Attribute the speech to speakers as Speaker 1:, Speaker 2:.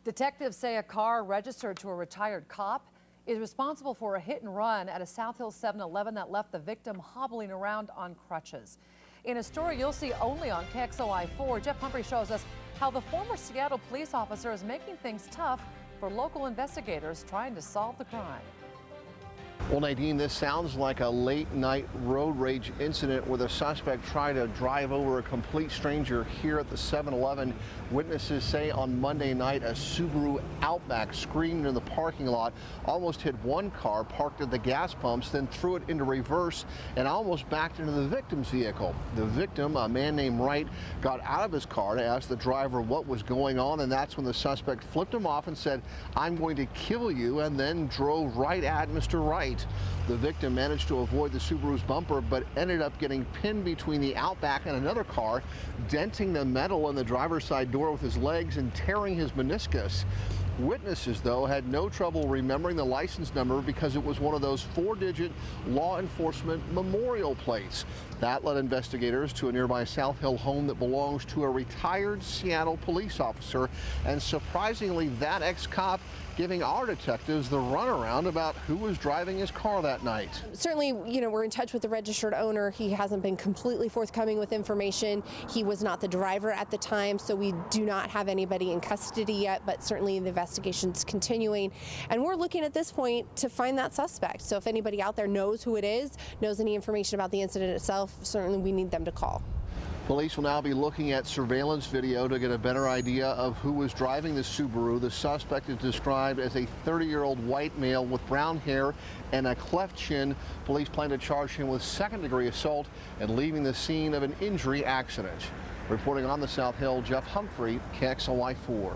Speaker 1: Detectives say a car registered to a retired cop is responsible for a hit and run at a South Hill 7-Eleven that left the victim hobbling around on crutches. In a story you'll see only on KXLY4, Jeff Humphrey shows us how the former Seattle police officer is making things tough for local investigators trying to solve the crime.
Speaker 2: Well, Nadine, this sounds like a late-night road rage incident where the suspect tried to drive over a complete stranger here at the 7-Eleven. Witnesses say on Monday night a Subaru Outback screamed in the parking lot, almost hit one car parked at the gas pumps, then threw it into reverse and almost backed into the victim's vehicle. The victim, a man named Wright, got out of his car to ask the driver what was going on, and that's when the suspect flipped him off and said, "I'm going to kill you," and then drove right at Mr. Wright. The victim managed to avoid the Subaru's bumper, but ended up getting pinned between the Outback and another car, denting the metal in the driver's side door with his legs and tearing his meniscus. Witnesses, though, had no trouble remembering the license number because it was one of those 4-digit law enforcement memorial plates. That led investigators to a nearby South Hill home that belongs to a retired Seattle police officer, and surprisingly, that ex-cop giving our detectives the runaround about who was driving his car that night.
Speaker 3: Certainly, we're in touch with the registered owner. He hasn't been completely forthcoming with information. He was not the driver at the time, so we do not have anybody in custody yet, but certainly the investigation's continuing. And we're looking at this point to find that suspect. So if anybody out there knows who it is, knows any information about the incident itself, certainly we need them to call.
Speaker 2: Police will now be looking at surveillance video to get a better idea of who was driving the Subaru. The suspect is described as a 30-year-old white male with brown hair and a cleft chin. Police plan to charge him with second-degree assault and leaving the scene of an injury accident. Reporting on the South Hill, Jeff Humphrey, KXLY4.